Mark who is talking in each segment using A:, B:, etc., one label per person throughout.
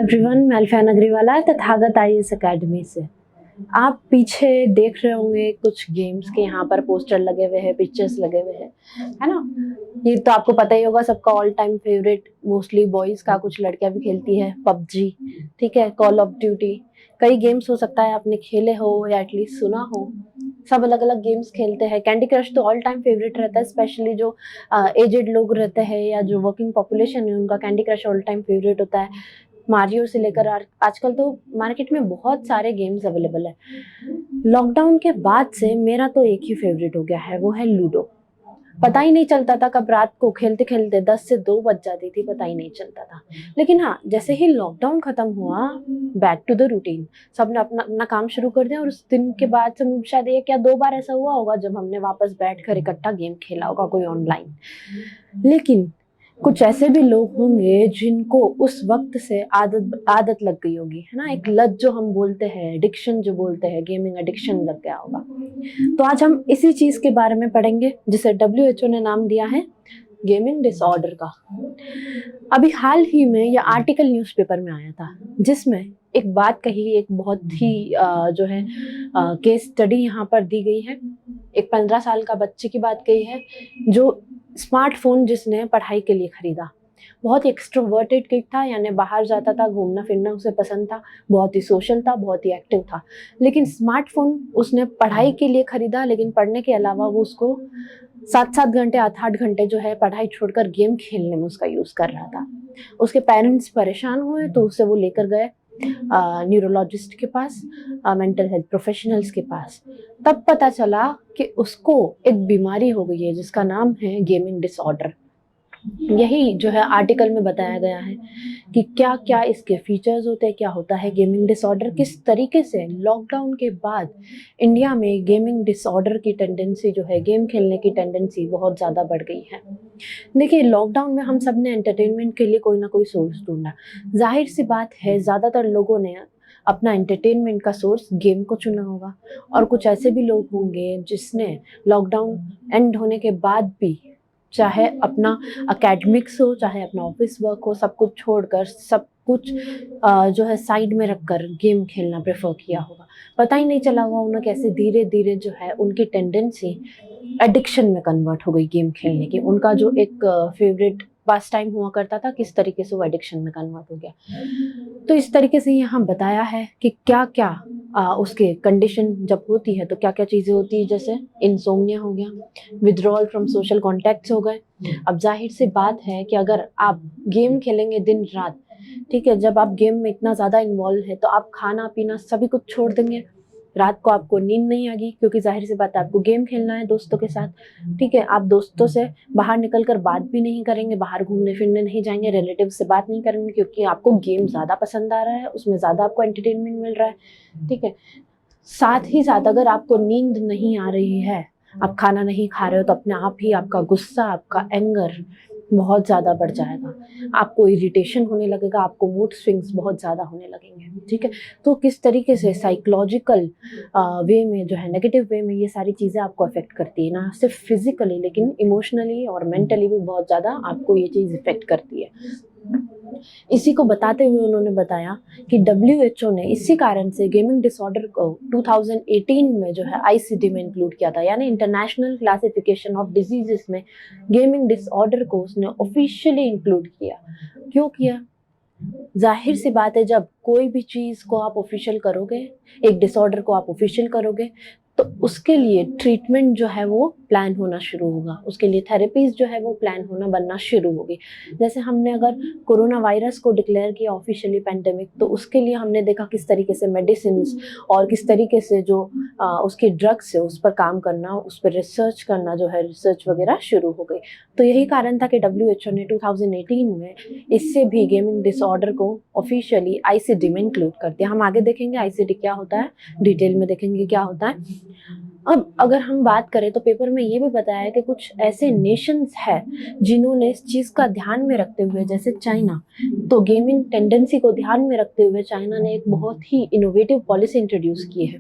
A: Everyone, मैं Alfian अग्रीवाला Tathagata IAS academy से। आप पीछे देख रहे होंगे कुछ गेम्स के यहाँ पर पोस्टर लगे हुए हैं, पिक्चर्स लगे हुए हैं, है ना। ये तो आपको पता ही होगा, सबका all time favourite, mostly boys का, कुछ लड़कियां भी खेलती है, पबजी, ठीक है, कॉल ऑफ ड्यूटी। कई गेम्स हो सकता है आपने खेले हो या एटलीस्ट सुना हो। सब अलग अलग गेम्स खेलते हैं। कैंडी क्रश तो ऑल टाइम फेवरेट रहता है, स्पेशली जो एजेड लोग रहते हैं या जो वर्किंग पॉपुलेशन है, उनका candy crush all time favourite होता है। मारियो से लेकर आजकल तो मार्केट में बहुत सारे गेम्स अवेलेबल है। लॉकडाउन के बाद से मेरा तो एक ही फेवरेट हो गया है, वो है लूडो। पता ही नहीं चलता था कब रात को खेलते खेलते 10 से 2 बज जाती थी, पता ही नहीं चलता था। लेकिन हाँ, जैसे ही लॉकडाउन खत्म हुआ, बैक टू द रूटीन, सबने अपना अपना काम शुरू कर दिया। और उस दिन के बाद से शायद एक या 2 बार ऐसा हुआ होगा जब हमने वापस बैठ कर इकट्ठा गेम खेला होगा, कोई ऑनलाइन। लेकिन कुछ ऐसे भी लोग होंगे जिनको उस वक्त से आदत लग गई होगी, है ना। एक लत जो हम बोलते हैं, एडिक्शन जो बोलते हैं, गेमिंग एडिक्शन लग गया होगा। तो आज हम इसी चीज के बारे में पढ़ेंगे, जिसे WHO ने नाम दिया है गेमिंग डिसऑर्डर का। अभी हाल ही में यह आर्टिकल न्यूज़पेपर में आया था, जिसमें एक बात कही, एक बहुत ही जो है केस स्टडी यहाँ पर दी गई है। एक 15 साल का बच्चे की बात कही है, जो स्मार्टफोन जिसने पढ़ाई के लिए खरीदा। बहुत ही एक्सट्रोवर्टेड किड था, यानी बाहर जाता था, घूमना फिरना उसे पसंद था, बहुत ही सोशल था, बहुत ही एक्टिव था। लेकिन स्मार्टफोन उसने पढ़ाई के लिए खरीदा, लेकिन पढ़ने के अलावा वो उसको 7-7 घंटे, 8-8 घंटे जो है पढ़ाई छोड़कर गेम खेलने में उसका यूज कर रहा था। उसके पेरेंट्स परेशान हुए तो उसे वो लेकर गए न्यूरोलॉजिस्ट के पास, मेंटल हेल्थ प्रोफेशनल्स के पास। तब पता चला कि उसको एक बीमारी हो गई है जिसका नाम है गेमिंग डिसऑर्डर। यही जो है आर्टिकल में बताया गया है कि क्या क्या इसके फीचर्स होते हैं, क्या होता है गेमिंग डिसऑर्डर, किस तरीके से लॉकडाउन के बाद इंडिया में गेमिंग डिसऑर्डर की टेंडेंसी जो है, गेम खेलने की टेंडेंसी बहुत ज़्यादा बढ़ गई है। देखिए, लॉकडाउन में हम सब ने एंटरटेनमेंट के लिए कोई ना कोई सोर्स ढूंढा। जाहिर सी बात है, ज़्यादातर लोगों ने अपना एंटरटेनमेंट का सोर्स गेम को चुना होगा। और कुछ ऐसे भी लोग होंगे जिसने लॉकडाउन एंड होने के बाद भी, चाहे अपना एकेडमिक्स हो, चाहे अपना ऑफिस वर्क हो, सब कुछ छोड़कर, सब कुछ जो है साइड में रखकर गेम खेलना प्रेफर किया होगा। पता ही नहीं चला होगा उन्हें कैसे धीरे धीरे जो है उनकी टेंडेंसी एडिक्शन में कन्वर्ट हो गई गेम खेलने की। उनका जो एक फेवरेट पास टाइम हुआ करता था, किस तरीके से वो एडिक्शन में कन्वर्ट हो गया। तो इस तरीके से यहाँ बताया है कि क्या क्या उसके कंडीशन जब होती है तो क्या क्या चीज़ें होती है। जैसे इंसोम्निया हो गया, विड्रॉल फ्रॉम सोशल कॉन्टैक्ट्स हो गए। अब जाहिर सी बात है कि अगर आप गेम खेलेंगे दिन रात, ठीक है, जब आप गेम में इतना ज़्यादा इन्वॉल्व है तो आप खाना पीना सभी कुछ छोड़ देंगे। रात को आपको नींद नहीं आएगी, क्योंकि जाहिर सी बात है आपको गेम खेलना है दोस्तों के साथ, ठीक है। आप दोस्तों से बाहर निकल कर बात भी नहीं करेंगे, बाहर घूमने फिरने नहीं जाएंगे, रिलेटिव से बात नहीं करेंगे, क्योंकि आपको गेम ज़्यादा पसंद आ रहा है, उसमें ज़्यादा आपको एंटरटेनमेंट मिल रहा है, ठीक है। साथ ही साथ अगर आपको नींद नहीं आ रही है, आप खाना नहीं खा रहे हो, तो अपने आप ही आपका गुस्सा, आपका एंगर बहुत ज़्यादा बढ़ जाएगा, आपको इरिटेशन होने लगेगा, आपको मूड स्विंग्स बहुत ज़्यादा होने लगेंगे, ठीक है। तो किस तरीके से साइकोलॉजिकल वे में जो है, नेगेटिव वे में ये सारी चीज़ें आपको अफेक्ट करती है, ना सिर्फ फिजिकली लेकिन इमोशनली और मेंटली भी बहुत ज़्यादा आपको ये चीज़ इफेक्ट करती है। इसी को बताते हुए उन्होंने बताया कि WHO ने इसी कारण से गेमिंग डिसऑर्डर को 2018 में जो है ICD में इंक्लूड किया था, यानी इंटरनेशनल क्लासिफिकेशन ऑफ डिजीजेस में गेमिंग डिसऑर्डर को उसने ऑफिशियली इंक्लूड किया। क्यों किया? जाहिर सी बात है, जब कोई भी चीज़ को आप ऑफिशियल करोगे, एक डिसऑर्डर को आप ऑफिशियल करोगे, तो उसके लिए ट्रीटमेंट जो है वो प्लान होना शुरू होगा, उसके लिए थेरेपीज जो है वो प्लान होना बनना शुरू होगी। जैसे हमने अगर कोरोना वायरस को डिक्लेयर किया ऑफिशियली पैंडेमिक, तो उसके लिए हमने देखा किस तरीके से मेडिसिन और किस तरीके से जो उसके ड्रग्स है उस पर काम करना, उस पर रिसर्च करना जो है, रिसर्च वगैरह शुरू हो गई। तो यही कारण था कि WHO ने 2018 में इससे भी गेमिंग डिसऑर्डर को ऑफिशियली ICD में इंक्लूड कर दिया। हम आगे देखेंगे ICD क्या होता है, डिटेल में देखेंगे क्या होता है। अब अगर हम बात करें तो पेपर में ये भी बताया है कि कुछ ऐसे नेशंस हैं जिन्होंने इस चीज़ का ध्यान में रखते हुए, जैसे चाइना, तो गेमिंग टेंडेंसी को ध्यान में रखते हुए चाइना ने एक बहुत ही इनोवेटिव पॉलिसी इंट्रोड्यूस की है।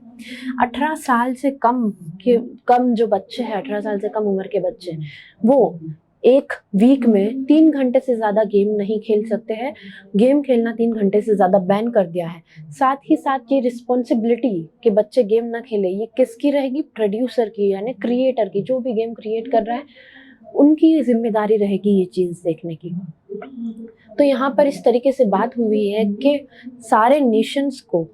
A: 18 साल से कम जो बच्चे हैं, 18 साल से कम उम्र के बच्चे, वो एक वीक में 3 घंटे से ज़्यादा गेम नहीं खेल सकते हैं। गेम खेलना 3 घंटे से ज़्यादा बैन कर दिया है। साथ ही साथ ये रिस्पॉन्सिबिलिटी कि बच्चे गेम ना खेले, ये किसकी रहेगी? प्रोड्यूसर की, यानी क्रिएटर की। जो भी गेम क्रिएट कर रहा है उनकी जिम्मेदारी रहेगी ये चीज़ देखने की। तो यहाँ पर इस तरीके से बात हुई है कि सारे नेशंस को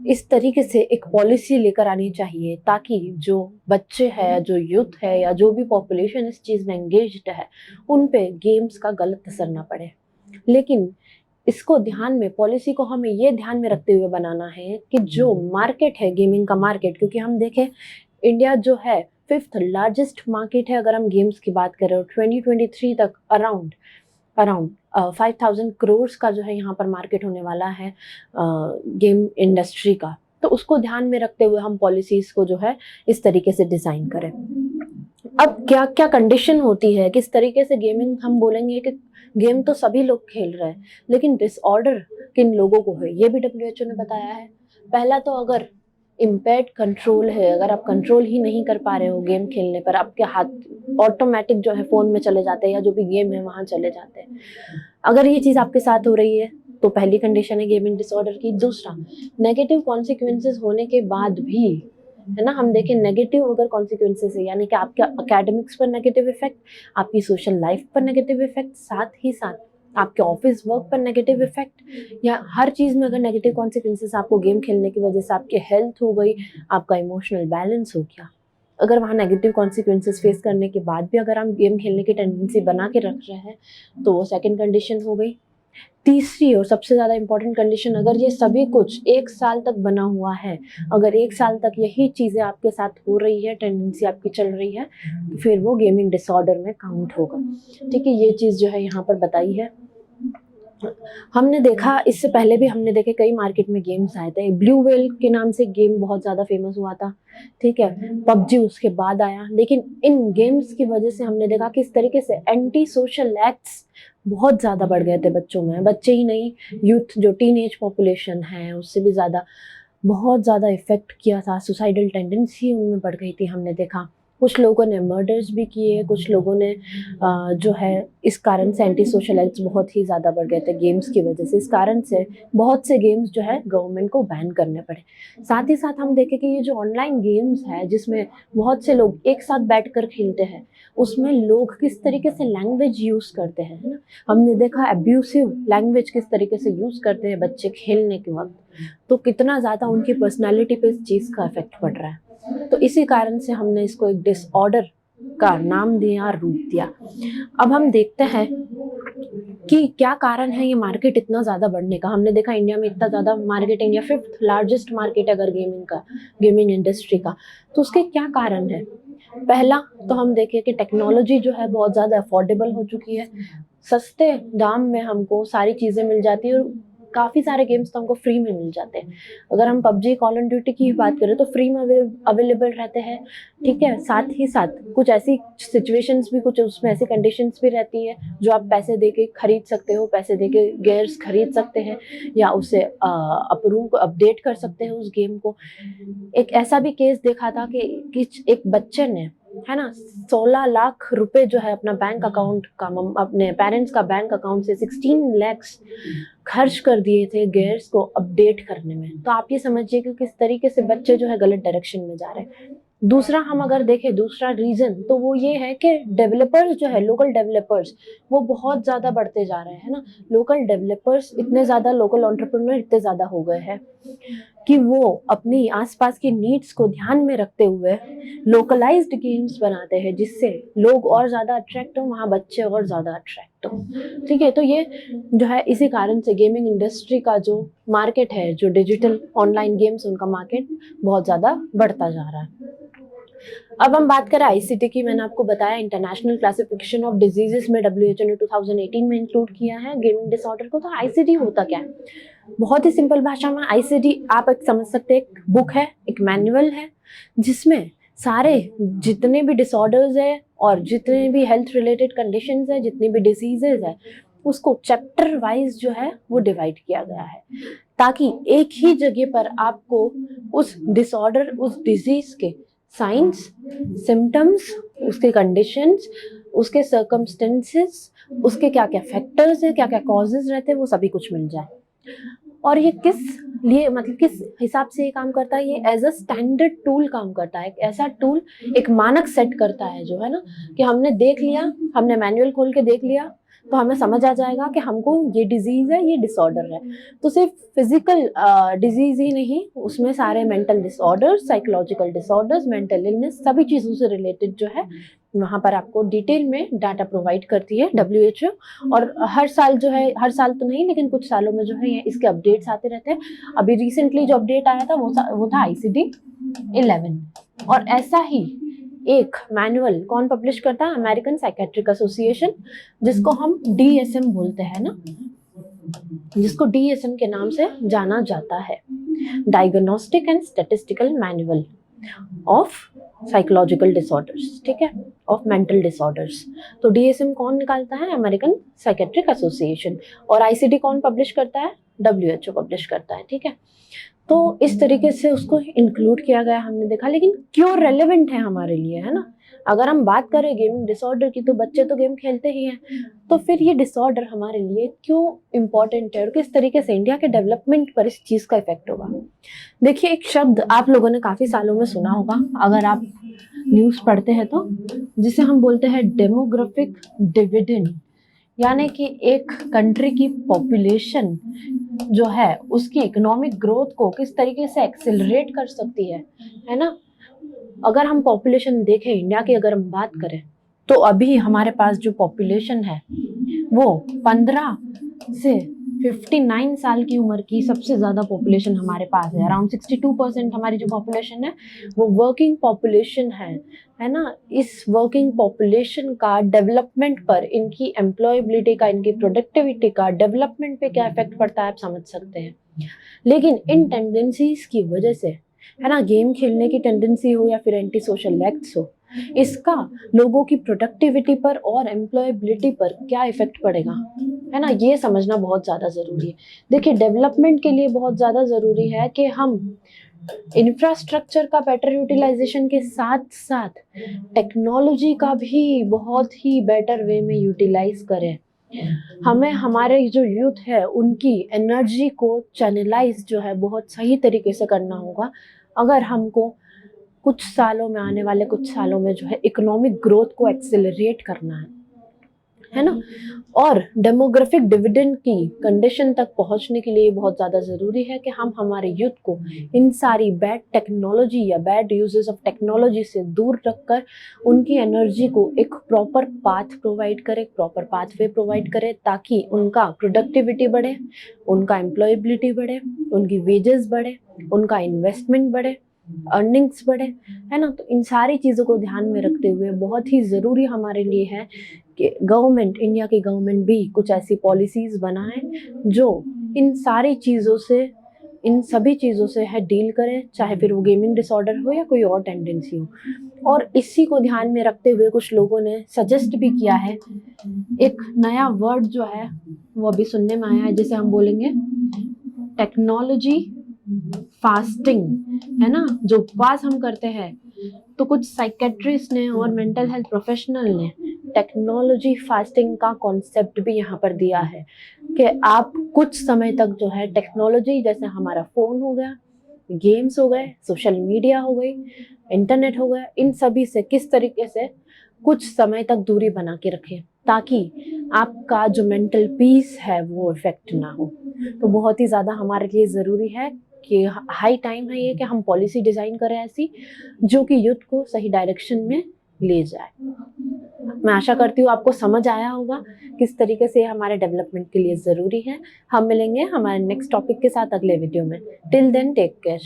A: इस तरीके से एक पॉलिसी लेकर आनी चाहिए ताकि जो बच्चे हैं, जो यूथ है या जो भी पॉपुलेशन इस चीज़ में एंगेज्ड है, उन पे गेम्स का गलत असर ना पड़े। लेकिन इसको ध्यान में, पॉलिसी को हमें ये ध्यान में रखते हुए बनाना है कि जो मार्केट है, गेमिंग का मार्केट, क्योंकि हम देखें इंडिया जो है 5th लार्जेस्ट मार्केट है अगर हम गेम्स की बात करें, और 2023 तक अराउंड अराउंड 5000 करोड़ का जो है यहाँ पर मार्केट होने वाला है गेम इंडस्ट्री का। तो उसको ध्यान में रखते हुए हम पॉलिसीज को जो है इस तरीके से डिज़ाइन करें। अब क्या क्या कंडीशन होती है, किस तरीके से गेमिंग, हम बोलेंगे कि गेम तो सभी लोग खेल रहे हैं, लेकिन डिसऑर्डर किन लोगों को है ये भी WHO ने बताया है। पहला तो अगर इम्पेयर्ड कंट्रोल है, अगर आप कंट्रोल ही नहीं कर पा रहे हो गेम खेलने पर, आपके हाथ ऑटोमेटिक जो है फ़ोन में चले जाते हैं या जो भी गेम है वहाँ चले जाते हैं, अगर ये चीज़ आपके साथ हो रही है तो पहली कंडीशन है गेमिंग डिसऑर्डर की। दूसरा, नेगेटिव कॉन्सिक्वेंसेस होने के बाद भी, है ना, हम देखें नेगेटिव अगर कॉन्सिक्वेंसेस है, यानी कि आपके एकेडमिक्स पर नेगेटिव इफेक्ट, आपकी सोशल लाइफ पर नेगेटिव इफेक्ट, साथ ही साथ आपके ऑफिस वर्क पर नेगेटिव इफेक्ट, या हर चीज़ में अगर नेगेटिव कॉन्सिक्वेंसेस आपको गेम खेलने की वजह से आपकी हेल्थ हो गई, आपका इमोशनल बैलेंस हो गया, अगर वहाँ नेगेटिव कॉन्सिक्वेंसेस फेस करने के बाद भी अगर हम गेम खेलने की टेंडेंसी बना के रख रहे हैं, तो वो सेकंड कंडीशन हो गई। तीसरी और सबसे ज़्यादा इम्पोर्टेंट कंडीशन, अगर ये सभी कुछ 1 साल तक बना हुआ है, अगर 1 साल तक यही चीज़ें आपके साथ हो रही है, टेंडेंसी आपकी चल रही है, तो फिर वो गेमिंग डिसऑर्डर में काउंट होगा। ठीक है, ये चीज़ जो है यहाँ पर बताई है। हमने देखा, इससे पहले भी हमने देखे कई मार्केट में गेम्स आए थे। ब्लू व्हेल के नाम से गेम बहुत ज़्यादा फेमस हुआ था, ठीक है, पबजी उसके बाद आया, लेकिन इन गेम्स की वजह से हमने देखा किस तरीके से एंटी सोशल एक्ट्स बहुत ज़्यादा बढ़ गए थे बच्चों में। बच्चे ही नहीं, यूथ जो टीनेज पॉपुलेशन है उससे भी ज़्यादा बहुत ज़्यादा इफेक्ट किया था, सुसाइडल टेंडेंसी उनमें बढ़ गई थी। हमने देखा कुछ लोगों ने मर्डर्स भी किए, कुछ लोगों ने जो है इस कारण से एंटी सोशल एक्ट्स बहुत ही ज़्यादा बढ़ गए थे गेम्स की वजह से। इस कारण से बहुत से गेम्स जो है गवर्नमेंट को बैन करने पड़े। साथ ही साथ हम देखें कि ये जो ऑनलाइन गेम्स है जिसमें बहुत से लोग एक साथ बैठकर खेलते हैं, उसमें लोग किस तरीके से लैंग्वेज यूज़ करते हैं, है ना, हमने देखा एब्यूसिव लैंग्वेज किस तरीके से यूज़ करते हैं बच्चे खेलने के वक्त, तो कितना ज़्यादा उनकी पर्सनैलिटी पे इस चीज़ का इफेक्ट पड़ रहा है। तो इसी कारण से हमने इसको एक डिसऑर्डर का नाम दिया, रूप दिया। अब हम देखते हैं कि क्या कारण है ये मार्केट इतना ज़्यादा बढ़ने का। हमने देखा इंडिया में इतना ज़्यादा market, India 5th largest market अगर गेमिंग का, गेमिंग इंडस्ट्री का, तो उसके क्या कारण है। पहला तो हम देखें कि टेक्नोलॉजी जो है बहुत ज़्यादा अफोर्डेबल हो चुकी है, सस्ते दाम में हमको सारी चीज़ें मिल जाती है, और काफ़ी सारे गेम्स तो हमको फ्री में मिल जाते हैं। अगर हम पबजी, कॉल ऑफ ड्यूटी की बात करें तो फ्री में अवेलेबल रहते हैं, ठीक है। साथ ही साथ कुछ ऐसी सिचुएशंस भी, कुछ उसमें ऐसी कंडीशंस भी रहती है जो आप पैसे दे के खरीद सकते हो, पैसे दे के गेयर्स खरीद सकते हैं या उसे अप्रूव अपडेट कर सकते हैं उस गेम को। एक ऐसा भी केस देखा था कि एक बच्चे ने, है ना, 16 लाख रुपए जो है अपना बैंक अकाउंट का, अपने पेरेंट्स का बैंक अकाउंट से 16 लाख खर्च कर दिए थे गेयर्स को अपडेट करने में। तो आप ये समझिए कि किस तरीके से बच्चे जो है गलत डायरेक्शन में जा रहे हैं। दूसरा हम अगर देखें, दूसरा रीजन तो वो ये है कि डेवलपर्स जो है, लोकल डेवलपर्स, वो बहुत ज़्यादा बढ़ते जा रहे हैं ना। लोकल डेवलपर्स इतने ज़्यादा, लोकल एंटरप्रेन्योर इतने ज़्यादा हो गए हैं कि वो अपनी आसपास की नीड्स को ध्यान में रखते हुए लोकलाइज्ड गेम्स बनाते हैं, जिससे लोग और ज़्यादा अट्रैक्ट हो, वहाँ बच्चे और ज़्यादा अट्रैक्ट हो। ठीक है, तो ये जो है इसी कारण से गेमिंग इंडस्ट्री का जो मार्केट है, जो डिजिटल ऑनलाइन गेम्स, उनका मार्केट बहुत ज़्यादा बढ़ता जा रहा है। अब हम बात करें आईसीडी की, मैंने आपको बताया इंटरनेशनल क्लासिफिकेशन ऑफ डिजीजेस में WHO ने 2018 में इंक्लूड किया है गेमिंग डिसऑर्डर को। तो आईसीडी होता क्या है? बहुत ही सिंपल भाषा में आईसीडी आप एक समझ सकते हैं, एक बुक है, एक मैनुअल है, जिसमें सारे जितने भी डिसऑर्डर्स है और जितने भी हेल्थ रिलेटेड कंडीशंस है, जितनी भी डिजीजेज है, उसको चैप्टर वाइज जो है वो डिवाइड किया गया है, ताकि एक ही जगह पर आपको उस डिसऑर्डर, उस डिजीज के साइंस, सिम्टम्स, उसके कंडीशंस, उसके सर्कमस्टेंसेस, उसके क्या क्या फैक्टर्स है, क्या क्या कॉजेज रहते हैं, वो सभी कुछ मिल जाए। और ये किस लिए, मतलब किस हिसाब से ये काम करता है, ये एज अ स्टैंडर्ड टूल काम करता है। एक ऐसा टूल, एक मानक सेट करता है जो है ना, कि हमने देख लिया, हमने मैनुअल खोल के देख लिया तो हमें समझ आ जाएगा कि हमको ये डिजीज है, ये डिसऑर्डर है। तो सिर्फ फिजिकल डिजीज ही नहीं, उसमें सारे mental disorders, psychological disorders, mental illness, सभी चीज़ों से रिलेटेड जो है वहाँ पर आपको डिटेल में डाटा प्रोवाइड करती है WHO। और हर साल जो है, हर साल तो नहीं लेकिन कुछ सालों में जो है ये इसके अपडेट्स आते रहते हैं। अभी रिसेंटली जो अपडेट आया था वो था ICD-11। और ऐसा ही एक मैनुअल कौन पब्लिश करता है? अमेरिकन साइकेट्रिक एसोसिएशन, जिसको हम DSM बोलते हैं ना, जिसको DSM के नाम से जाना जाता है, diagnostic and statistical manual of psychological disorders, ठीक है, ऑफ मेंटल डिसऑर्डर्स। तो DSM कौन निकालता है? American psychiatric association. और ICD कौन पब्लिश करता है? WHO पब्लिश करता है, ठीक है। तो इस तरीके से उसको इंक्लूड किया गया, हमने देखा। लेकिन क्यों रेलेवेंट है हमारे लिए, है ना? अगर हम बात करें गेमिंग डिसऑर्डर की, तो बच्चे तो गेम खेलते ही हैं, तो फिर ये डिसऑर्डर हमारे लिए क्यों इम्पोर्टेंट है और किस तरीके से इंडिया के डेवलपमेंट पर इस चीज़ का इफेक्ट होगा। देखिए, एक शब्द आप लोगों ने काफ़ी सालों में सुना होगा अगर आप न्यूज़ पढ़ते हैं तो, जिसे हम बोलते हैं डेमोग्राफिक डिविडेंड। यानी कि एक कंट्री की पॉपुलेशन जो है उसकी इकोनॉमिक ग्रोथ को किस तरीके से एक्सेलरेट कर सकती है ना। अगर हम पॉपुलेशन देखें इंडिया की, अगर हम बात करें, तो अभी हमारे पास जो पॉपुलेशन है वो 15 से 59 साल की उम्र की सबसे ज़्यादा पॉपुलेशन हमारे पास है। अराउंड 62% हमारी जो पॉपुलेशन है वो वर्किंग पॉपुलेशन है ना। इस वर्किंग पॉपुलेशन का डेवलपमेंट पर, इनकी एम्प्लॉयबिलिटी का, इनकी प्रोडक्टिविटी का, डेवलपमेंट पे क्या इफेक्ट पड़ता है आप समझ सकते हैं। लेकिन इन टेंडेंसीज की वजह से, है ना, गेम खेलने की टेंडेंसी हो या फिर एंटी सोशल एक्ट्स हो, इसका लोगों की प्रोडक्टिविटी पर और एम्प्लॉयबिलिटी पर क्या इफेक्ट पड़ेगा, है ना, ये समझना बहुत ज़्यादा ज़रूरी है। देखिए, डेवलपमेंट के लिए बहुत ज़्यादा ज़रूरी है कि हम इंफ्रास्ट्रक्चर का बेटर यूटिलाइजेशन के साथ साथ टेक्नोलॉजी का भी बहुत ही बेटर वे में यूटिलाइज करें। हमें हमारे जो यूथ है उनकी एनर्जी को चैनलाइज जो है बहुत सही तरीके से करना होगा, अगर हमको कुछ सालों में, आने वाले कुछ सालों में जो है इकोनॉमिक ग्रोथ को एक्सेलरेट करना है ना। और डेमोग्राफिक डिविडेंड की कंडीशन तक पहुंचने के लिए बहुत ज़्यादा ज़रूरी है कि हम हमारे यूथ को इन सारी बैड टेक्नोलॉजी या बैड यूजेस ऑफ टेक्नोलॉजी से दूर रखकर उनकी एनर्जी को एक प्रॉपर पाथ प्रोवाइड करें, प्रॉपर पाथवे प्रोवाइड करें, ताकि उनका प्रोडक्टिविटी बढ़े, उनका एम्प्लॉयबिलिटी बढ़े, उनकी वेजेस बढ़े, उनका इन्वेस्टमेंट बढ़े, अर्निंग्स बढ़े, है ना। तो इन सारी चीज़ों को ध्यान में रखते हुए बहुत ही ज़रूरी हमारे लिए है कि गवर्नमेंट, इंडिया की गवर्नमेंट भी कुछ ऐसी पॉलिसीज़ बनाए जो इन सारी चीज़ों से, इन सभी चीज़ों से है डील करे, चाहे फिर वो गेमिंग डिसऑर्डर हो या कोई और टेंडेंसी हो। और इसी को ध्यान में रखते हुए कुछ लोगों ने सजेस्ट भी किया है, एक नया वर्ड जो है वो अभी सुनने में आया है, जिसे हम बोलेंगे टेक्नोलॉजी फास्टिंग, है ना। जो उपवास हम करते हैं, तो कुछ साइकेट्रिस्ट ने और मेंटल हेल्थ प्रोफेशनल ने टेक्नोलॉजी फास्टिंग का कॉन्सेप्ट भी यहाँ पर दिया है कि आप कुछ समय तक जो है टेक्नोलॉजी, जैसे हमारा फ़ोन हो गया, गेम्स हो गए, सोशल मीडिया हो गई, इंटरनेट हो गया, इन सभी से किस तरीके से कुछ समय तक दूरी बना के रखें, ताकि आपका जो मेंटल पीस है वो इफेक्ट ना हो। तो बहुत ही ज़्यादा हमारे लिए ज़रूरी है कि हाई टाइम है ये कि हम पॉलिसी डिज़ाइन करें ऐसी जो कि यूथ को सही डायरेक्शन में ले जाए। मैं आशा करती हूँ आपको समझ आया होगा किस तरीके से हमारे डेवलपमेंट के लिए ज़रूरी है। हम मिलेंगे हमारे नेक्स्ट टॉपिक के साथ अगले वीडियो में। Till then take care.